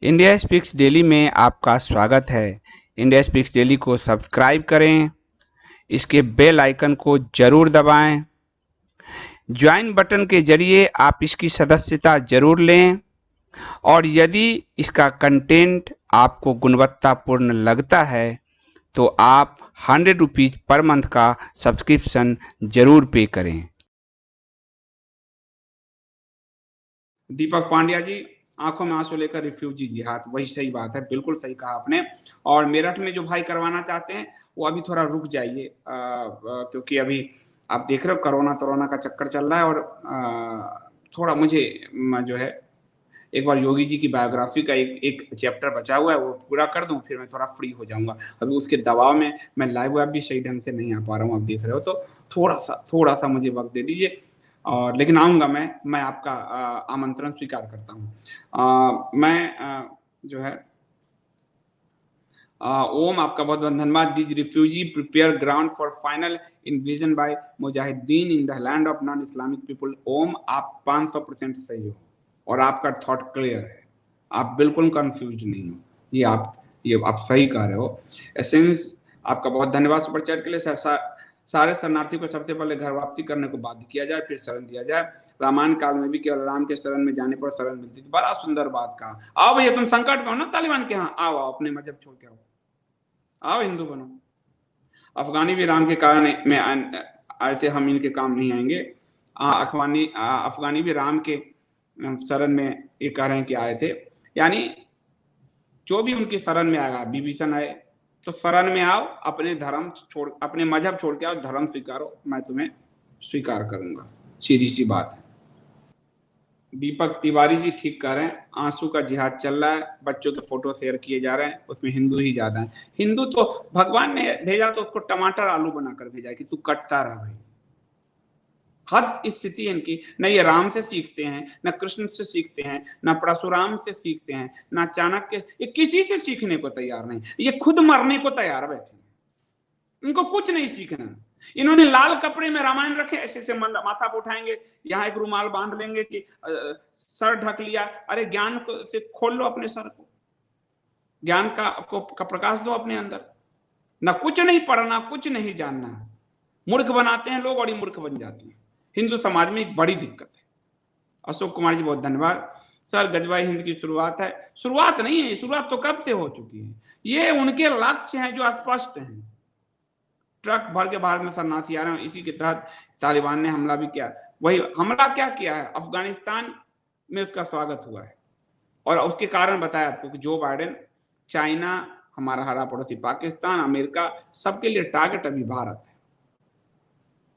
India speaks daily में आपका स्वागत है। इंडिया स्पीक्स डेली को सब्सक्राइब करें, इसके बेल आइकन को जरूर दबाएं। ज्वाइन बटन के जरिए आप इसकी सदस्यता जरूर लें और यदि इसका कंटेंट आपको गुणवत्तापूर्ण लगता है तो आप 100 रुपीज़ पर मंथ का सब्सक्रिप्शन जरूर पे करें। दीपक पांड्या जी, आंखों में आंसू लेकर रिफ्यूजी जिहाद, वही सही बात है, बिल्कुल सही कहा आपने। और मेरठ में जो भाई करवाना चाहते हैं वो अभी थोड़ा रुक जाइए, क्योंकि अभी आप देख रहे हो कोरोना का चक्कर चल रहा है। और थोड़ा मुझे जो है एक बार योगी जी की बायोग्राफी का एक चैप्टर बचा हुआ है, वो पूरा कर दूं, फिर मैं थोड़ा फ्री हो जाऊंगा। अभी उसके दबाव में मैं लाइव वेब भी सही ढंग से नहीं आ पा रहा हूँ, आप देख रहे हो। तो थोड़ा सा मुझे वक्त दे दीजिए, और लेकिन आऊंगा। मैं आपका आमंत्रण स्वीकार करता हूँ। मैं जो है ओम, आपका बहुत बहुत धन्यवाद। This refugee prepare ground for final invasion by mujahideen in the land of non Islamic people. Om, आप 500% सही हो और आपका थॉट क्लियर है, आप बिल्कुल कंफ्यूज नहीं हो। ये आप सही कह रहे हो। एसेंस, आपका बहुत धन्यवाद सुपर चैट के लिए। सारे शरणार्थी को सबसे पहले घर वापसी करने को बाध्य किया जाए, फिर शरण दिया जाए। रामायण काल में भी केवल राम के शरण में जाने पर शरण मिलती थी। बड़ा सुंदर बात कहा। आओ भैया, तुम संकट में हो ना तालिबान के यहाँ, आओ आओ, अपने मजहब छोड़ के आओ, आओ हिंदू बनो। अफगानी भी राम के कारण में आए थे, हम इनके काम नहीं आएंगे। अफगानी भी राम के शरण में ये कह रहे हैं कि आए थे, यानी जो भी उनकी शरण में आएगा, विभीषण आए तो शरण में आओ, अपने धर्म छोड़, अपने मजहब छोड़ के आओ, धर्म स्वीकारो, मैं तुम्हें स्वीकार करूंगा। सीधी सी बात है। दीपक तिवारी जी ठीक कह रहे हैं, आंसू का जिहाद चल रहा है, बच्चों के फोटो शेयर किए जा रहे हैं, उसमें हिंदू ही ज्यादा है। हिंदू तो भगवान ने भेजा तो उसको टमाटर आलू बनाकर भेजा कि तू कटता रहा भाई। हद स्थिति है इनकी, न ये राम से सीखते हैं, न कृष्ण से सीखते हैं, न परशुराम से सीखते हैं, न चाणक्य, ये किसी से सीखने को तैयार नहीं। ये खुद मरने को तैयार बैठे, इनको कुछ नहीं सीखना। इन्होंने लाल कपड़े में रामायण रखे, ऐसे से माथा पर उठाएंगे, यहाँ एक रुमाल बांध लेंगे कि सर ढक लिया। अरे ज्ञान को से खोल लो अपने सर को, ज्ञान का प्रकाश दो अपने अंदर। ना कुछ नहीं पढ़ना, कुछ नहीं जानना, मूर्ख बनाते हैं लोग और ये मूर्ख बन जाते हैं। हिंदू समाज में एक बड़ी दिक्कत है। अशोक कुमार जी बहुत धन्यवाद। सर, गजबाई हिंद की शुरुआत है, शुरुआत नहीं है, शुरुआत तो कब से हो चुकी है। ये उनके लक्ष्य हैं जो स्पष्ट हैं। ट्रक भर के भारत में शरणार्थी आ रहे हैं, इसी के तहत तालिबान ने हमला भी किया। वही हमला क्या किया है, अफगानिस्तान में उसका स्वागत हुआ है। और उसके कारण बताया आपको कि जो बाइडेन, चाइना, हमारा हरा पड़ोसी पाकिस्तान, अमेरिका, सबके लिए टारगेट अभी भारत है।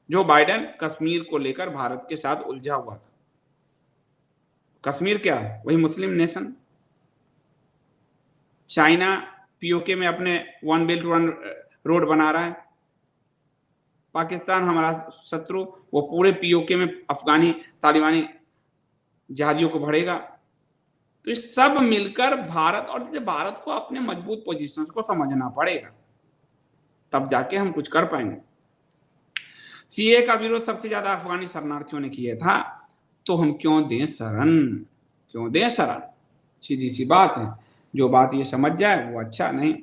जो बाइडेन कश्मीर को लेकर भारत के साथ उलझा हुआ था। कश्मीर क्या है, वही मुस्लिम नेशन। चाइना पीओके में अपने वन बेल्ट वन रोड बना रहा है। पाकिस्तान हमारा शत्रु, वो पूरे पीओके में अफगानी तालिबानी जिहादियों को भरेगा। तो ये सब मिलकर भारत, और भारत को अपने मजबूत पोजीशन को समझना पड़ेगा, तब जाके हम कुछ कर पाएंगे। सीए का विरोध सबसे ज्यादा अफगानी शरणार्थियों ने किया था, तो हम क्यों दें शरण, क्यों दें शरण, सीधी सी बात है। जो बात ये समझ जाए वो अच्छा। नहीं,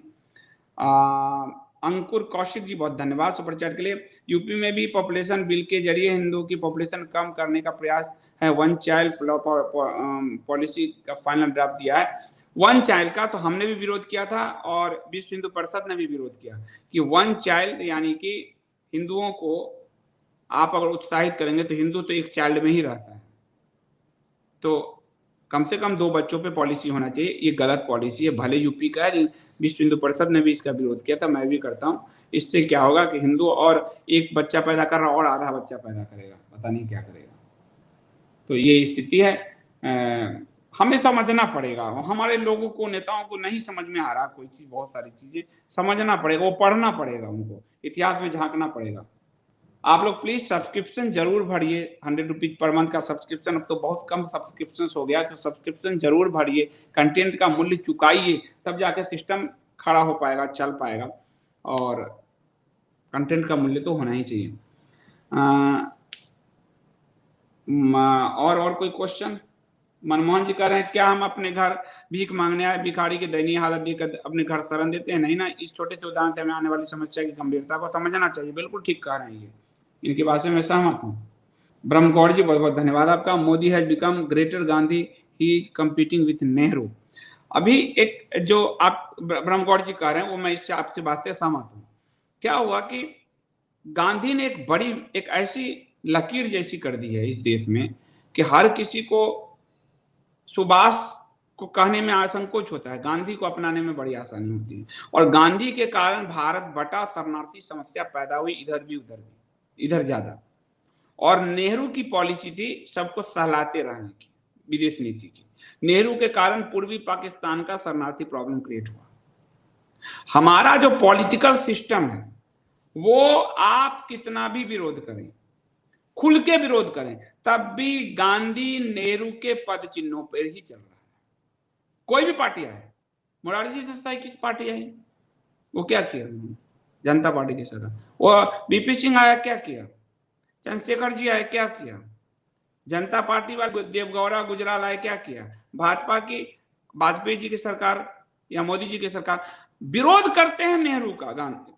अंकुर कौशिक जी बहुत धन्यवाद सुपर चैट के लिए। यूपी में भी पॉपुलेशन बिल के जरिए हिंदुओं की पॉपुलेशन कम करने का प्रयास है। वन चाइल्ड पॉलिसी का फाइनल ड्राफ्ट दिया है। वन चाइल्ड का तो हमने भी विरोध किया था और विश्व हिंदू परिषद ने भी विरोध किया कि वन चाइल्ड यानी कि हिंदुओं को आप अगर उत्साहित करेंगे तो हिंदू तो एक चाइल्ड में ही रहता है, तो कम से कम 2 बच्चों पे पॉलिसी होना चाहिए। ये गलत पॉलिसी है, भले यूपी का है, विश्व हिंदू परिषद ने भी इसका विरोध किया था, मैं भी करता हूँ। इससे क्या होगा कि हिंदू और एक बच्चा पैदा कर रहा और आधा बच्चा पैदा करेगा, पता नहीं क्या करेगा। तो ये स्थिति है। हमें समझना पड़ेगा, हमारे लोगों को, नेताओं को नहीं समझ में आ रहा कोई चीज, बहुत सारी चीजें समझना पड़ेगा, वो पढ़ना पड़ेगा, उनको इतिहास में झांकना पड़ेगा। आप लोग प्लीज सब्सक्रिप्शन जरूर भरिए, 100 रुपीज पर मंथ का सब्सक्रिप्शन। अब तो बहुत कम सब्सक्रिप्शन हो गया, तो सब्सक्रिप्शन जरूर भरिए, कंटेंट का मूल्य चुकाइए, तब जाके सिस्टम खड़ा हो पाएगा, चल पाएगा। और कंटेंट का मूल्य तो होना ही चाहिए। और कोई क्वेश्चन? मनमोहन जी कह रहे हैं क्या हम अपने घर भीख मांगने आए भिखारी की दयनीय हालत देखकर अपने घर शरण देते हैं? नहीं ना, इस छोटे से उदाहरण से हमें आने वाली समस्या की गंभीरता को समझना चाहिए। बिल्कुल ठीक कह रहे हैं, ये इनकी बात से मैं सहमत हूँ। ब्रह्मगौड़ जी बहुत बहुत धन्यवाद आपका। Modi has become greater Gandhi, he is competing with Nehru. अभी एक जो आप ब्रह्मगौड़ जी कह रहे हैं वो मैं इससे आपसे बात से सहमत हूँ। क्या हुआ कि गांधी ने एक बड़ी एक ऐसी लकीर जैसी कर दी है इस देश में कि हर किसी को सुभाष को कहने में असंकोच होता है, गांधी को अपनाने में बड़ी आसानी होती है। और गांधी के कारण भारत बटा शरणार्थी समस्या पैदा हुई, इधर भी उधर भी, इधर ज्यादा। और नेहरू की पॉलिसी थी सबको सहलाते रहने की, विदेश नीति की। नेहरू के कारण पूर्वी पाकिस्तान का शरणार्थी प्रॉब्लम क्रिएट हुआ। हमारा जो पॉलिटिकल सिस्टम है वो आप कितना भी विरोध करें, खुल के विरोध करें, तब भी गांधी नेहरू के पद चिन्हों पर ही चल रहा है। कोई भी पार्टी आए, मोरारजी देसाई किस पार्टी आई, वो क्या किया उन्होंने? जनता पार्टी के सरकार। वो बीपी सिंह आया, क्या किया? चंद्रशेखर जी आए, क्या किया? जनता पार्टी वाले देवगौड़ा गुजराल आए, क्या किया? भाजपा की वाजपेयी जी की सरकार या मोदी जी की सरकार विरोध करते हैं नेहरू का,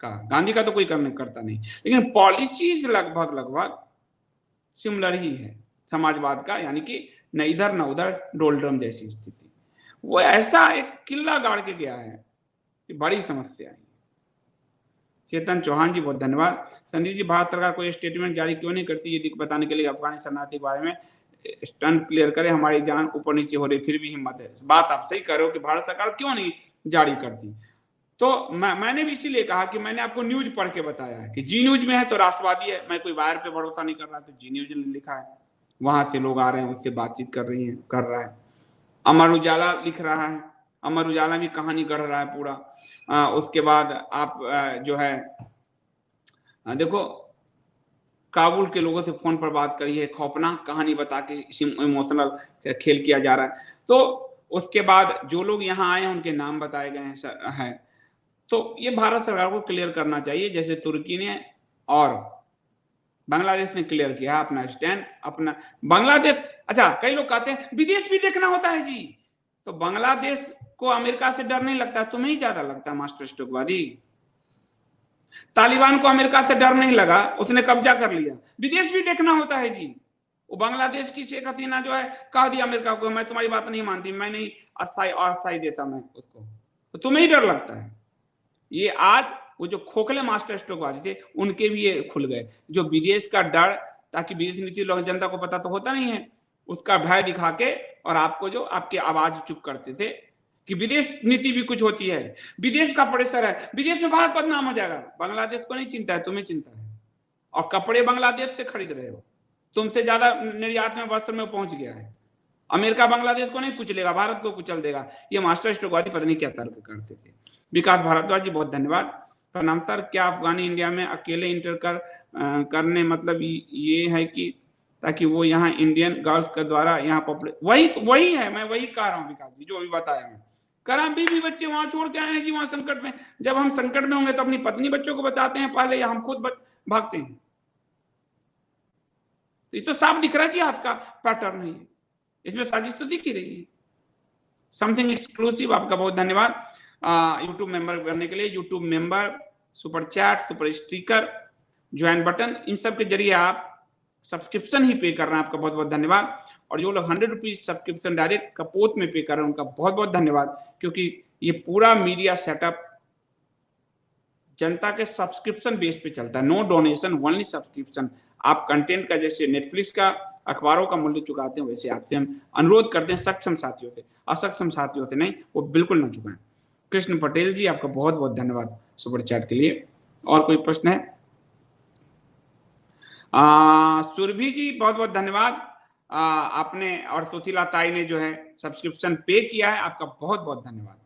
गांधी का तो कोई करता नहीं, लेकिन पॉलिसीज लगभग लगभग सिमिलर ही है समाजवाद का, यानी कि न इधर न उधर, डोलड्रम जैसी स्थिति। वो ऐसा एक किला गाड़ के गया है कि बड़ी समस्या है। चेतन चौहान जी बहुत धन्यवाद। संदीप जी, भारत सरकार कोई स्टेटमेंट जारी क्यों नहीं करती ये बताने के लिए अफगानी शरणार्थी के बारे में स्टंट क्लियर करे, हमारी जान ऊपर नीचे हो रही फिर भी हिम्मत है। बात आप सही कर रहे हो कि भारत सरकार क्यों नहीं जारी करती। तो मैंने भी इसीलिए कहा कि मैंने आपको न्यूज पढ़ के बताया है कि जी न्यूज में है तो राष्ट्रवादी है, मैं कोई वायर पे भरोसा नहीं कर रहा, तो जी न्यूज ने लिखा है, वहां से लोग आ रहे हैं, उससे बातचीत कर रहा है। अमर उजाला लिख रहा है, अमर उजाला भी कहानी गढ़ रहा है पूरा। उसके बाद आप जो है देखो, काबुल के लोगों से फोन पर बात करी है, खौफनाक कहानी बता के इमोशनल खेल किया जा रहा है। तो उसके बाद जो लोग यहाँ आए हैं उनके नाम बताए गए हैं। तो ये भारत सरकार को क्लियर करना चाहिए, जैसे तुर्की ने और बांग्लादेश ने क्लियर किया अपना स्टैंड। अपना बांग्लादेश, अच्छा कई लोग कहते हैं विदेश भी देखना होता है जी, तो बांग्लादेश को अमेरिका से डर नहीं लगता, तुम्हें ही ज्यादा लगता है मास्टर स्टोकवादी। तालिबान को अमेरिका से डर नहीं लगा, उसने कब्जा कर लिया। विदेश भी देखना होता है जी। वो बांग्लादेश की शेख हसीना जो है कह दिया अमेरिका को, मैं तुम्हारी बात नहीं मानती, मैं नहीं अस्थाई देता मैं उसको, तो तुम्हें ही डर लगता है। ये आज वो जो खोखले मास्टर स्ट्रोकवादी थे उनके भी ये खुल गए, जो विदेश का डर, ताकि विदेश नीति लोग जनता को पता तो होता नहीं है, उसका भय दिखा के और आपको जो आपकी आवाज चुप करते थे कि विदेश नीति भी कुछ होती है, विदेश का प्रेशर है, विदेश में भारत बदनाम हो जाएगा। बांग्लादेश को नहीं चिंता है, तुम्हें चिंता है। और कपड़े बांग्लादेश से खरीद रहे हो, तुमसे ज्यादा निर्यात में वस्त्र में पहुंच गया है। अमेरिका बांग्लादेश को नहीं कुचलेगा, भारत को कुचल देगा। ये मास्टर स्ट्रोकवादी पता नहीं क्या तर्क करते थे। विकास भारद्वाज जी बहुत धन्यवाद। प्रणाम सर, क्या अफगानी इंडिया में अकेले इंटर करने मतलब ये है कि ताकि वो यहाँ इंडियन गर्ल्स के द्वारा यहाँ पॉपुलर, वही है, मैं वही कह रहा हूँ विकास जी, जो अभी बताया मैं करा। बीवी बच्चे वहां छोड़ के आए हैं जी, वहां संकट में। जब हम संकट में होंगे तो अपनी पत्नी बच्चों को बताते हैं पहले, या हम खुद भागते हैं। तो ये तो साफ दिख रहा है जी, हाथ का पैटर्न है, इसमें साजिश तो दिख ही रही है। समथिंग एक्सक्लूसिव, आपका बहुत धन्यवाद यूट्यूब मेंबर बनने के लिए। YouTube member, super chat, super sticker, join button, इन सब के जरिए आप सब्सक्रिप्शन ही पे कर रहे हैं, आपका बहुत बहुत धन्यवाद। और जो लोग 100 रुपीज सब्सक्रिप्शन डायरेक्ट कपोत में पे कर रहे हैं उनका बहुत बहुत धन्यवाद, क्योंकि ये पूरा मीडिया सेटअप जनता के सब्सक्रिप्शन बेस पे चलता है, नो डोनेशन, ओनली सब्सक्रिप्शन। आप कंटेंट का जैसे नेटफ्लिक्स का, अखबारों का मूल्य चुकाते हैं, वैसे आपसे हम अनुरोध करते हैं सक्षम साथियों से, असक्षम साथियों से नहीं, वो बिल्कुल ना चुकाएं। कृष्ण पटेल जी, आपका बहुत बहुत धन्यवाद सुपर चैट के लिए। और कोई प्रश्न है? सुरभि जी बहुत बहुत धन्यवाद, आपने और सुशीला ताई ने जो है सब्सक्रिप्शन पे किया है, आपका बहुत बहुत धन्यवाद।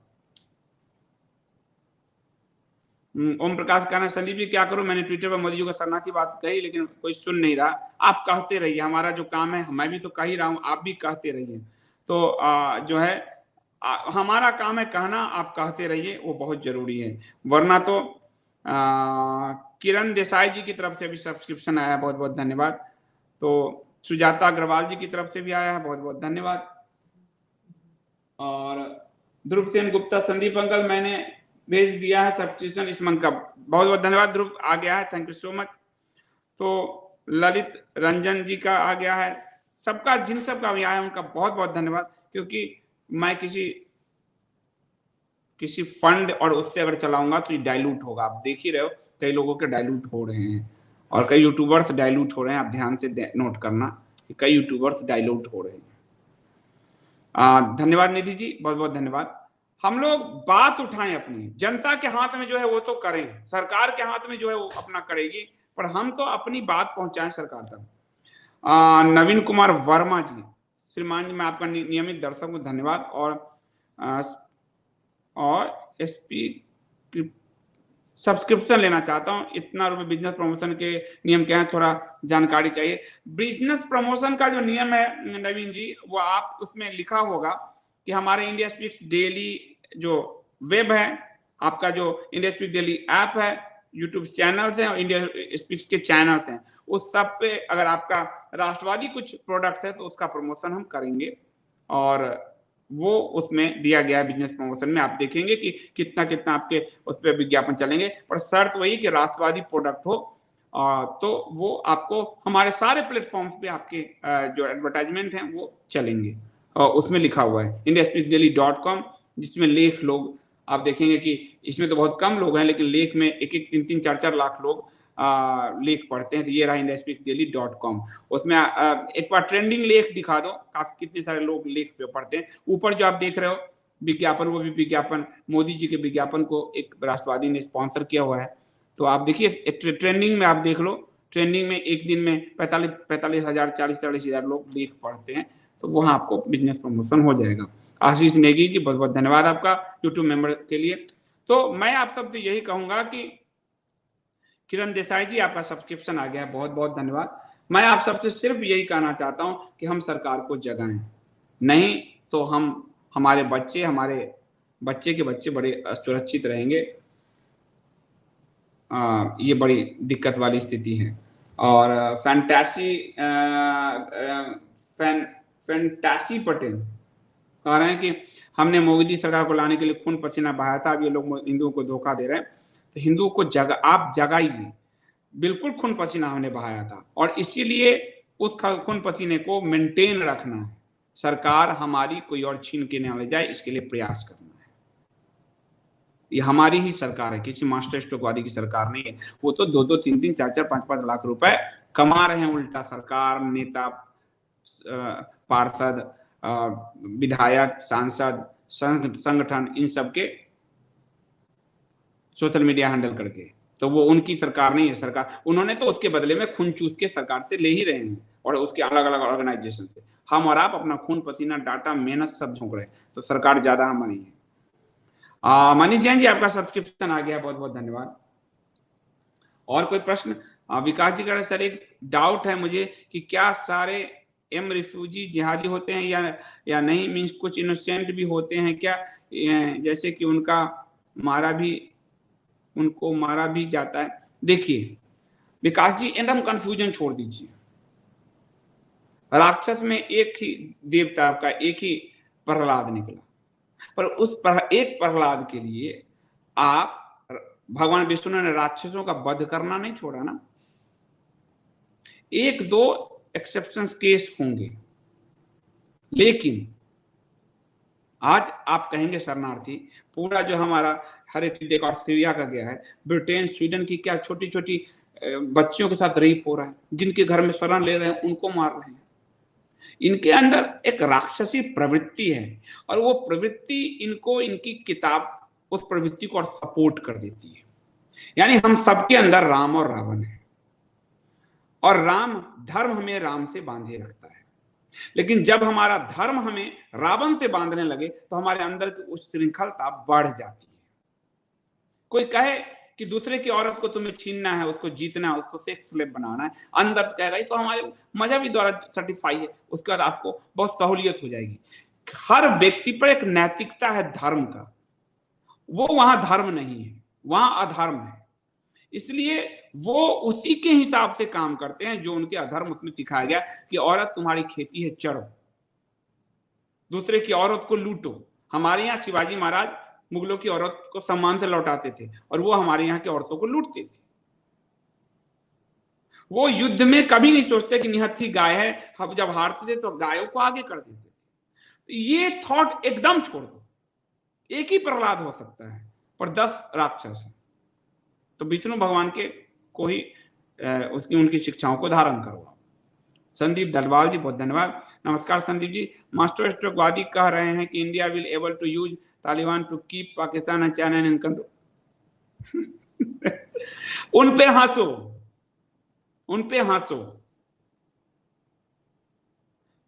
ओम प्रकाश कहना, संदीप जी क्या करूं, मैंने ट्विटर पर मोदी जी को शरणार्थी बात कही लेकिन कोई सुन नहीं रहा। आप कहते रहिए, हमारा जो काम है, मैं भी तो कह ही रहा हूं, आप भी कहते रहिए। तो जो है हमारा काम है कहना, आप कहते रहिए, वो बहुत जरूरी है। वरना तो किरण देसाई जी की तरफ से भी सब्सक्रिप्शन आया, बहुत बहुत धन्यवाद। तो सुजाता अग्रवाल जी की तरफ से भी आया है, बहुत बहुत धन्यवाद। और ध्रुव सेन गुप्ता, संदीप अंकल मैंने भेज दिया है सब्सक्रिप्शन इस मंथ का, बहुत बहुत धन्यवाद ध्रुव, आ गया है, थैंक यू सो मच। तो ललित रंजन जी का आ गया है, सबका जिन सबका भी आया उनका बहुत बहुत धन्यवाद, क्योंकि मैं किसी फंड और उससे अगर चलाऊंगा तो ये डाइल्यूट होगा। आप देख ही रहे हो कई लोगों के डाइल्यूट हो रहे हैं और कई यूट्यूबर्स डाइल्यूट हो रहे हैं। आप ध्यान से नोट करना कि कई यूट्यूबर्स डाइल्यूट हो रहे हैं। धन्यवाद निधि जी, बहुत बहुत धन्यवाद। हम लोग बात उठाएं अपनी, जनता के हाथ में जो है वो तो करें, सरकार के हाथ में जो है वो अपना करेगी, पर हम तो अपनी बात पहुंचाएं सरकार तक। नवीन कुमार वर्मा जी, श्रीमान जी मैं आपका नियमित दर्शक हूं, धन्यवाद। और एसपी सब्सक्रिप्शन लेना चाहता हूं, इतना रुपए बिजनेस प्रमोशन के नियम क्या है, थोड़ा जानकारी चाहिए। बिजनेस प्रमोशन का जो नियम है नवीन जी, वो आप उसमें लिखा होगा कि हमारे इंडिया स्पीक्स डेली जो वेब है, आपका जो इंडिया स्पीक्स डेली ऐप है, यूट्यूब चैनल्स हैं और इंडिया स्पीक्स के चैनल्स हैं, उस सब पे अगर आपका राष्ट्रवादी कुछ प्रोडक्ट्स है तो उसका प्रमोशन हम करेंगे, और वो उसमें दिया गया है बिजनेस प्रमोशन में। आप देखेंगे कि कितना कितना आपके उस पर विज्ञापन चलेंगे, पर शर्त वही कि राष्ट्रवादी प्रोडक्ट हो, तो वो आपको हमारे सारे प्लेटफॉर्म्स पे आपके जो एडवर्टाइजमेंट हैं वो चलेंगे। और उसमें लिखा हुआ है indiaspeakdaily.com, जिसमें लेख लोग आप देखेंगे कि इसमें तो बहुत कम लोग हैं, लेकिन लेख में एक एक 3-3 4-4 लाख लोग लेख पढ़ते हैं। तो ये रहा indiaspeaksdaily.com। उसमें एक बार ट्रेंडिंग लेख दिखा दो, काफी कितने सारे लोग लेख पे पढ़ते हैं। ऊपर जो आप देख रहे हो विज्ञापन, वो भी विज्ञापन मोदी जी के विज्ञापन को एक राष्ट्रवादी ने स्पॉन्सर किया हुआ है। तो आप देखिए ट्रेंडिंग में, आप देख लो ट्रेंडिंग में एक दिन में 45,000 40,000 लोग लेख पढ़ते हैं, तो वहां आपको बिजनेस प्रमोशन हो जाएगा। आशीष नेगी जी, बहुत बहुत धन्यवाद आपका यूट्यूब मेंबर के लिए। तो मैं आप सबसे यही कहूंगा कि किरण देसाई जी, आपका सब्सक्रिप्शन आ गया है, बहुत बहुत धन्यवाद। मैं आप सबसे सिर्फ यही कहना चाहता हूं कि हम सरकार को जगाएं, नहीं तो हमारे बच्चे के बच्चे बड़े असुरक्षित रहेंगे। ये बड़ी दिक्कत वाली स्थिति है। और फैंटासी पटेल कह रहे हैं कि हमने मोदी सरकार को लाने के लिए खून पसीना बहाया था, अब ये लोग हिंदुओं को धोखा दे रहे हैं। तो हिंदुओं को आप जगाइए, बिल्कुल खून पसीना हमने बहाया था, और इसीलिए उस खून पसीने को मेंटेन रखना है। सरकार हमारी कोई और छीन के ना ले जाए, इसके लिए प्रयास करना है। ये हमारी ही सरकार है, किसी मास्टर स्ट्रोकवादी की सरकार नहीं है। वो तो 2-2 3-3 4-4 5-5 लाख रुपए कमा रहे हैं उल्टा, सरकार, नेता, पार्षद, विधायक, सांसद, संगठन, इन सब के सोशल मीडिया हैंडल करके। तो वो उनकी सरकार नहीं है। सरकार उन्होंने तो उसके बदले में खून चूस के सरकार से ले ही रहे हैं, और उसके अलग अलग ऑर्गेनाइजेशन से। हम और आप अपना खून पसीना, डाटा, मेहनत सब झोंक रहे हैं, तो सरकार ज्यादा हमारी है। मनीष जैन जी, आपका सब्सक्रिप्शन आ गया, बहुत बहुत धन्यवाद। और कोई प्रश्न? विकास जी कह रहे सर एक डाउट है मुझे कि क्या सारे रिफ्यूजी जिहादी होते हैं या नहीं, मीन्स कुछ इनोसेंट भी होते हैं क्या, जैसे कि उनको मारा भी जाता है? देखिए विकास जी, एकदम कंफ्यूजन छोड़ दीजिए। राक्षस में एक ही देवता का, एक ही प्रहलाद निकला, पर एक प्रहलाद के लिए आप भगवान विष्णु ने राक्षसों का वध करना नहीं छोड़ा ना। 1-2 एक्सेप्शंस केस होंगे, लेकिन आज आप कहेंगे शरणार्थी, पूरा जो हमारा हेरिटेज और सीरिया का गया है, ब्रिटेन, स्वीडन की क्या छोटी छोटी बच्चियों के साथ रेप हो रहा है, जिनके घर में शरण ले रहे हैं उनको मार रहे हैं। इनके अंदर एक राक्षसी प्रवृत्ति है, और वो प्रवृत्ति इनको, इनकी किताब उस प्रवृत्ति को सपोर्ट कर देती है। यानी हम सबके अंदर राम और रावण है, और राम धर्म हमें राम से बांधे रखता है। लेकिन जब हमारा धर्म हमें रावण से बांधने लगे तो हमारे अंदर की उस श्रृंखलता बढ़ जाती है। कोई कहे कि दूसरे की औरत को तुम्हें छीनना है, उसको जीतना है, उसको सेक्स स्लेव बनाना है, अंदर से कहेगा तो हमारे मजहबी द्वारा सर्टिफाई है, उसके बाद आपको बहुत सहूलियत हो जाएगी। हर व्यक्ति पर एक नैतिकता है धर्म का, वो वहां धर्म नहीं है, वहां अधर्म है। इसलिए वो उसी के हिसाब से काम करते हैं जो उनके अधर्म उसमें सिखाया गया कि औरत तुम्हारी खेती है, चढ़ो। दूसरे की औरत को लूटो। हमारे यहाँ शिवाजी महाराज मुगलों की औरत को सम्मान से लौटाते थे और वो हमारे यहाँ की औरतों को लूटते थे। वो युद्ध में कभी नहीं सोचते कि निहत्थी गाय है, हम जब हारते थे तो गायों को आगे कर देते थे। ये थॉट एकदम छोड़ दो। एक ही प्रहलाद हो सकता है पर 10 राक्षस है। तो विष्णु भगवान के को ही उसकी उनकी शिक्षाओं को धारण करो। संदीप दलवाल जी बहुत धन्यवाद। नमस्कार संदीप जी। मास्टर स्ट्रोकवादी कह रहे हैं कि India will able to use Taliban to keep Pakistan and China in control. उन पे हंसो, उन पे हंसो,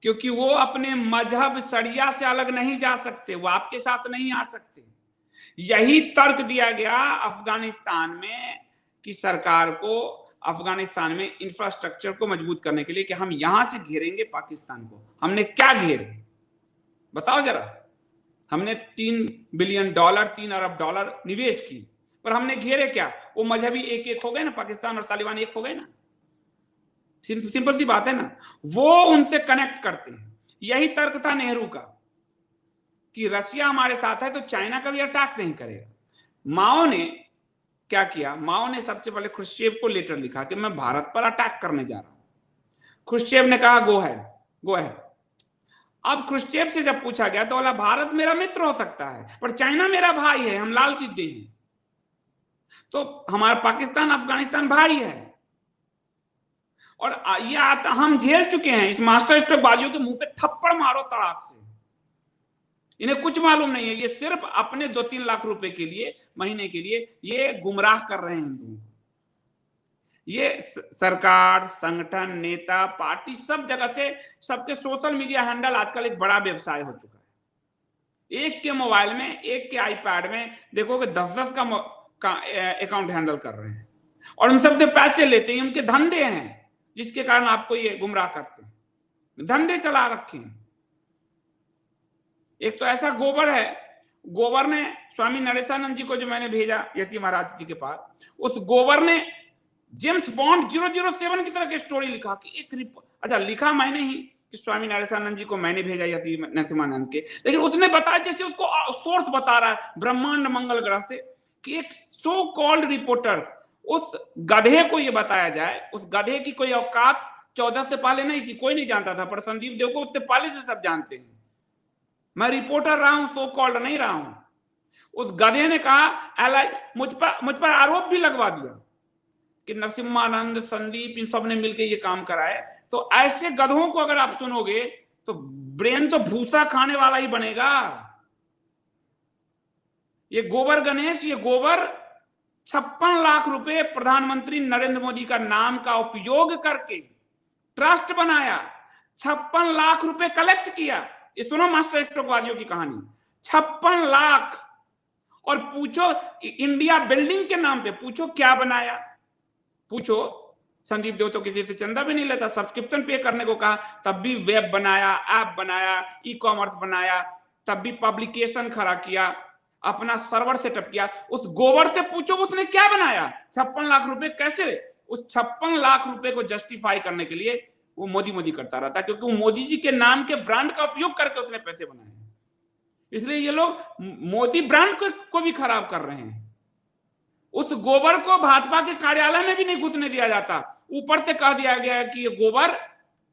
क्योंकि वो अपने मजहब शरिया से अलग नहीं जा सकते, वो आपके साथ नहीं आ सकते। यही तर्क दिया गया अफगानिस्तान में कि सरकार को अफगानिस्तान में इंफ्रास्ट्रक्चर को मजबूत करने के लिए कि हम यहां से घेरेंगे पाकिस्तान को। हमने क्या घेरे बताओ जरा। हमने $3 बिलियन 3 अरब डॉलर निवेश की, पर हमने घेरे क्या? वो मजहबी एक एक हो गए ना, पाकिस्तान और तालिबान एक हो गए ना। सिंपल सी बात है ना। वो उनसे कनेक्ट करते हैं। यही तर्क था नेहरू का कि रशिया हमारे साथ है तो चाइना का भी अटैक नहीं करेगा। माओ ने क्या किया? माओ ने सबसे पहले खुश्चेव को लेटर लिखा कि मैं भारत पर अटैक करने जा रहा हूं। खुश्चेव ने कहा गो हैड, गो हैड। अब खुश्चेव से जब पूछा गया तो बोला भारत मेरा मित्र हो सकता है पर चाइना मेरा भाई है, हम लाल टिड्डे हैं। तो हमारा पाकिस्तान अफगानिस्तान भाई है। और ये आता हम झेल चुके हैं। इस मास्टर स्ट्रोक बाजियों के मुंह पे थप्पड़ मारो तड़ाक से। इन्हें कुछ मालूम नहीं है। ये सिर्फ अपने 2-3 लाख रुपए के लिए, महीने के लिए ये गुमराह कर रहे हैं हिंदुओं को। ये सरकार, संगठन, नेता, पार्टी, सब जगह से सबके सोशल मीडिया हैंडल आजकल एक बड़ा व्यवसाय हो चुका है। एक के मोबाइल में, एक के आईपैड में देखोगे 10-10 का अकाउंट हैंडल कर रहे हैं और उन सबसे पैसे लेते हैं। उनके धंधे हैं जिसके कारण आपको ये गुमराह करते हैं। धंधे चला रखे हैं। एक तो ऐसा गोबर है, गोबर ने स्वामी नरेशानंद जी को जो मैंने भेजा यति महाराज जी के पास, उस गोबर ने जेम्स बॉन्ड 007 की तरह की स्टोरी लिखा कि एक रिपोर्ट। अच्छा, लिखा मैंने ही कि स्वामी नरेशानंद जी को मैंने भेजा यति नरसिम्हानंद के, लेकिन उसने बताया जैसे उसको सोर्स बता रहा है ब्रह्मांड मंगल ग्रह से कि एक सो कॉल्ड रिपोर्टर, उस गधे को ये बताया जाए। उस गधे की कोई औकात 14 से पहले नहीं थी, कोई नहीं जानता था, पर संदीप देव को उससे पहले से सब जानते हैं। मैं रिपोर्टर रहा हूं, सो कॉल्ड नहीं रहा हूं। उस गधे ने कहा, मुझ पर आरोप भी लगवा दिया कि नरसिम्हानंद, संदीप, इन सब ने मिलकर ये काम कराए। तो ऐसे गधों को अगर आप सुनोगे तो ब्रेन तो भूसा खाने वाला ही बनेगा। ये गोबर गणेश, ये गोबर 56 लाख रुपए प्रधानमंत्री नरेंद्र मोदी का नाम का उपयोग करके ट्रस्ट बनाया, 56 लाख रुपए कलेक्ट किया। ये सुनो मास्टर स्ट्रोकवादियों की कहानी। 56 लाख। और पूछो इंडिया बिल्डिंग के नाम पे, पूछो क्या बनाया? पूछो। संदीप देव तो किसी से चंदा भी नहीं लेता, सब्सक्रिप्शन पे करने को कहा, तब भी वेब बनाया, ऐप बनाया, ई कॉमर्स बनाया, तब भी पब्लिकेशन खड़ा किया, अपना सर्वर सेटअप किया। उस गोबर से पूछो उसने क्या बनाया? 56 लाख रुपए कैसे? उस 56 लाख रुपए को जस्टिफाई करने के लिए वो मोदी करता रहता, क्योंकि वो मोदी जी के नाम के ब्रांड का उपयोग करके उसने पैसे बनाए। इसलिए ये लोग मोदी ब्रांड को भी खराब कर रहे हैं। उस गोबर को भाजपा के कार्यालय में भी नहीं घुसने दिया जाता। ऊपर से कह दिया गया कि ये गोबर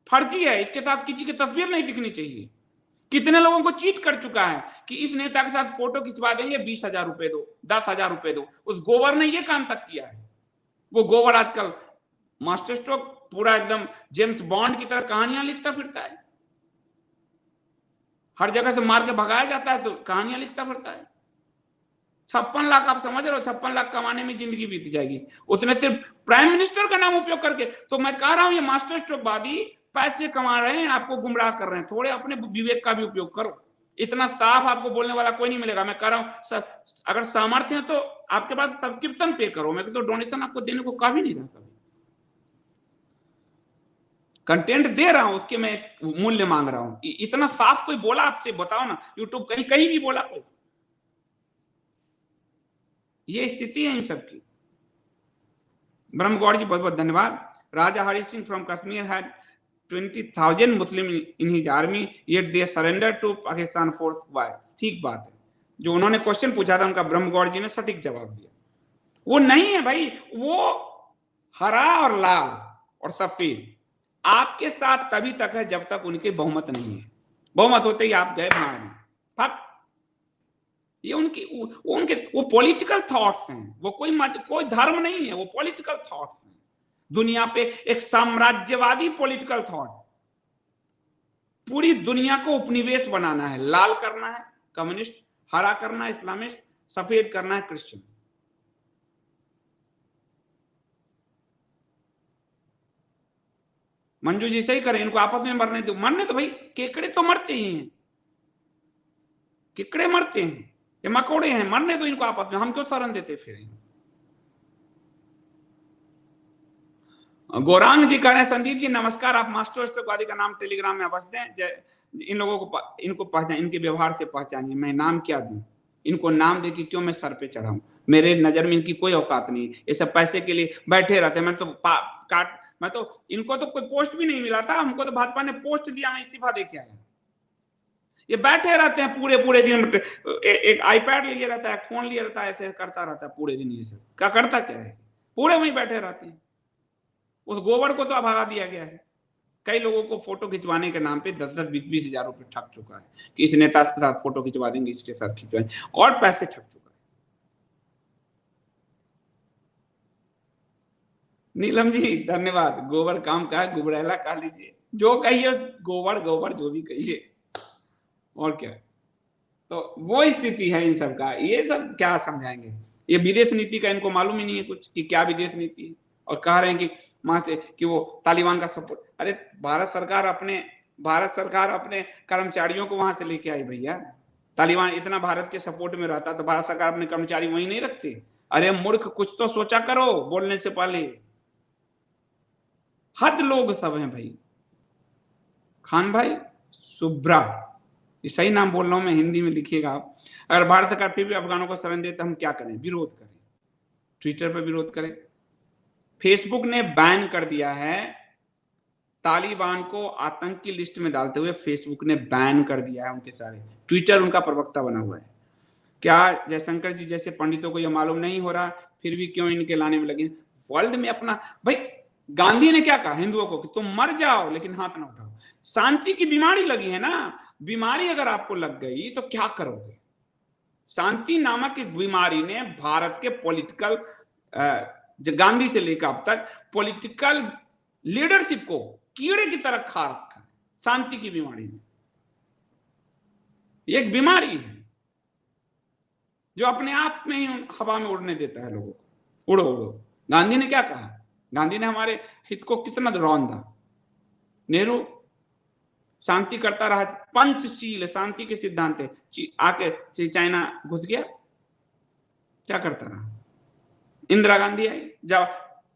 फर्जी है, इसके साथ किसी की तस्वीर नहीं दिखनी चाहिए। कितने लोगों को चीट कर चुका है कि इस नेता के साथ फोटो खिंचवा देंगे, 20,000 रुपए दो, 10,000 रुपए दो। उस गोबर ने ये काम तक किया है। वो गोबर आजकल मास्टर स्ट्रोक पूरा एकदम जेम्स बॉन्ड की तरह कहानियां लिखता फिरता है। हर जगह से मार के भगाया जाता है तो कहानियां लिखता फिरता है। 56 लाख, आप समझ रहे हो? 56 लाख कमाने में जिंदगी बीत जाएगी। उसने सिर्फ प्राइम मिनिस्टर का नाम उपयोग करके। तो मैं कह रहा हूं ये मास्टर स्ट्रोकवादी पैसे कमा रहे हैं, आपको गुमराह कर रहे हैं। थोड़े अपने विवेक का भी उपयोग करो। इतना साफ आपको बोलने वाला कोई नहीं मिलेगा। मैं कह रहा हूं अगर सामर्थ्य है तो आपके पास सब्सक्रिप्शन पे करो। मैं तो डोनेशन आपको देने को कभी नहीं रहा। कंटेंट दे रहा हूं, उसके मैं मूल्य मांग रहा हूं। इतना साफ कोई बोला आपसे? बताओ ना, यूट्यूब कहीं भी बोला कोई? ये स्थिति है इन सबकी। ब्रह्मगौड़ जी बहुत बहुत धन्यवाद। Raja Hari Singh from Kashmir had 20,000 Muslim in his army yet they surrender to Pakistan force. Why? ठीक बात है, जो उन्होंने क्वेश्चन पूछा था उनका ब्रह्मगौर जी ने सटीक जवाब दिया। वो नहीं है भाई, वो हरा और लाल और सफेद आपके साथ तभी तक है जब तक उनके बहुमत नहीं है। बहुमत होते ही आप गए भाड़ में, फक। ये उनके वो पॉलिटिकल थॉट्स हैं, वो कोई धर्म नहीं है, वो पॉलिटिकल थॉट्स हैं। दुनिया पे एक साम्राज्यवादी पॉलिटिकल थॉट, पूरी दुनिया को उपनिवेश बनाना है। लाल करना है कम्युनिस्ट, हरा करना है इस्लामिस्ट, सफेद करना है क्रिश्चियन। मंजू जी सही करें, इनको आपस में मरने दो। मरने तो भाई, केकड़े तो मरते ही हैं, केकड़े मरते हैं, ये मकोड़े हैं, मरने दो इनको आपस में, हम क्यों शरण देते फिर। गौरांग जी कह रहे हैं संदीप जी नमस्कार, आप मास्टर स्ट्रोकवादी का नाम टेलीग्राम में अवश्य दें। इन लोगों को इनको पहचान, इनके व्यवहार से पहचानिए। मैं नाम क्या दूं इनको? नाम दे कि क्यों मैं सर पे चढ़ाऊं? मेरे नजर में इनकी कोई औकात नहीं। ये सब पैसे के लिए बैठे रहते हैं। मैं तो इनको तो कोई पोस्ट भी नहीं मिला था, हमको तो भाजपा ने पोस्ट दिया, मैं इस्तीफा दे के आया। ये बैठे रहते हैं पूरे पूरे दिन, एक आईपैड लिए रहता है, फोन लिए रहता है, ऐसे करता रहता है पूरे दिन। ये सब क्या करता क्या है? पूरे वहीं बैठे रहते हैं। उस गोबर को तो भगा दिया गया है। कई लोगों को फोटो खिंचवाने के नाम पे 10-10, 20-20 हजार रुपए ठग चुका है कि इस नेता के साथ फोटो खिंचवा देंगे, इसके साथ खिंचवाएंगे, और पैसे ठग चुका है। नीलम जी धन्यवाद। गोबर काम का है, गुबरैला कह लीजिए, जो कहिए, गोबर गोबर जो भी कहिए, और क्या। तो वो स्थिति है इन सब का। ये सब क्या समझाएंगे? ये विदेश नीति का इनको मालूम ही नहीं है कुछ कि क्या विदेश नीति है, और कह रहे हैं कि वहां से कि वो तालिबान का सपोर्ट। अरे भारत सरकार अपने कर्मचारियों को वहां से लेके आई भैया। तालिबान इतना भारत के सपोर्ट में रहता तो भारत सरकार अपने कर्मचारी वहीं नहीं रखते? अरे मूर्ख, कुछ तो सोचा करो बोलने से पहले। हद लोग सब हैं भाई। खान भाई सुब्रा, ये सही नाम बोल रहा हूं मैं, हिंदी में लिखिएगा आप। अगर भारत सरकार फिर भी अफगानों को शरण दे तो हम क्या करें? विरोध करें, ट्विटर पर विरोध करें। फेसबुक ने बैन कर दिया है तालिबान को, आतंक की लिस्ट में डालते हुए फेसबुक ने बैन कर दिया है उनके सारे ट्विटर। उनका प्रवक्ता बना हुआ है। क्या जयशंकर जी जैसे पंडितों को यह मालूम नहीं हो रहा, फिर भी क्यों इनके लाने में लगे? वर्ल्ड में अपना भाई, गांधी ने क्या कहा हिंदुओं को कि तुम मर जाओ लेकिन हाथ ना उठाओ। शांति की बीमारी लगी है ना, बीमारी अगर आपको लग गई तो क्या करोगे? शांति नामक एक बीमारी ने भारत के पॉलिटिकल, गांधी से लेकर अब तक पॉलिटिकल लीडरशिप को कीड़े की तरह खा रखा है। शांति की बीमारी में, एक बीमारी है जो अपने आप में ही हवा में उड़ने देता है लोगों को। उड़ो उड़ो। गांधी ने क्या कहा? गांधी ने हमारे हित को कितना रौंदा। नेहरू शांति करता रहा, पंचशील शांति के सिद्धांत है। आके चाइना घुस गया, क्या करता रहा? इंदिरा गांधी आई, जब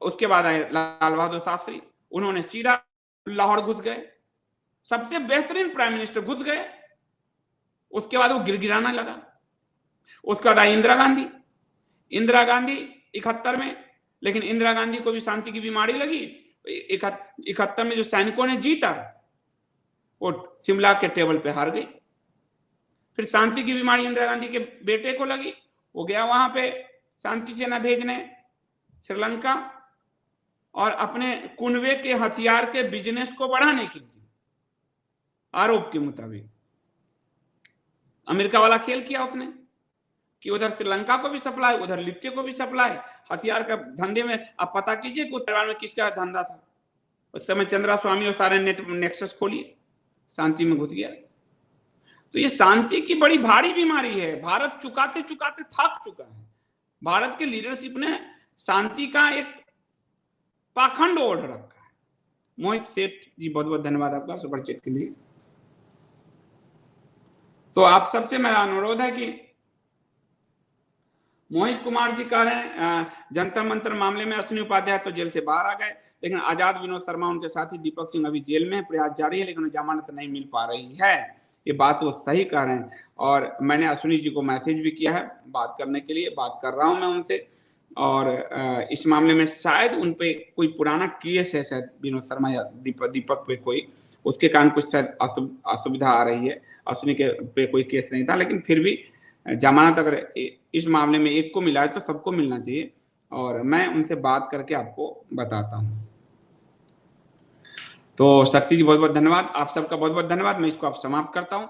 उसके बाद आए लाल बहादुर शास्त्री, उन्होंने सीधा लाहौर घुस गए, सबसे बेहतरीन प्राइम मिनिस्टर घुस गए। उसके बाद वो गिड़गिड़ाना लगा। उसके बाद आई इंदिरा गांधी। इंदिरा गांधी 71 में, लेकिन इंदिरा गांधी को भी शांति की बीमारी लगी। 71 में जो सैनिकों ने जीता, वो शिमला के टेबल पे हार गई। फिर शांति की बीमारी इंदिरा गांधी के बेटे को लगी, वो गया वहां पे शांति सेना भेजने श्रीलंका, और अपने कुनबे के हथियार के बिजनेस को बढ़ाने के लिए, आरोप के मुताबिक अमेरिका वाला खेल किया उसने कि उधर श्रीलंका को भी सप्लाई, उधर लिप्टे को भी सप्लाई, हथियार का धंधे में। आप पता कीजिए कि उत्तराखंड में किसका धंधा था उस समय। चंद्रा स्वामी और सारे नेक्सस खोलिए, शांति में घुस गया। तो ये शांति की बड़ी भारी बीमारी है। भारत चुकाते चुकाते थक चुका है। भारत के लीडरशिप ने शांति का एक पाखंड ओढ़ रखा है। मोहित सेठ जी बहुत बहुत धन्यवाद आपका सुपर चैट के लिए। तो आप सबसे मेरा अनुरोध है कि मोहित कुमार जी कह रहे हैं जंतर मंतर मामले में अश्विनी उपाध्याय तो जेल से बाहर आ गए, लेकिन आजाद विनोद शर्मा उनके साथी दीपक सिंह अभी जेल में है। प्रयास जारी है लेकिन उन्हें जमानत नहीं मिल पा रही है। ये बात वो सही कह रहे हैं, और मैंने अश्विनी जी को मैसेज भी किया है बात करने के लिए, बात कर रहा हूं मैं उनसे। और इस मामले में शायद उन पे कोई पुराना केस है, शायद विनोद शर्मा या दीपक पे कोई, उसके कारण कुछ शायद असुविधा आ रही है। अश्विनी के पे कोई केस नहीं था, लेकिन फिर भी जमानत अगर इस मामले में एक को मिला है तो सबको मिलना चाहिए, और मैं उनसे बात करके आपको बताता हूँ। तो शक्ति जी बहुत बहुत धन्यवाद, आप सबका बहुत बहुत धन्यवाद। मैं इसको अब समाप्त करता हूँ।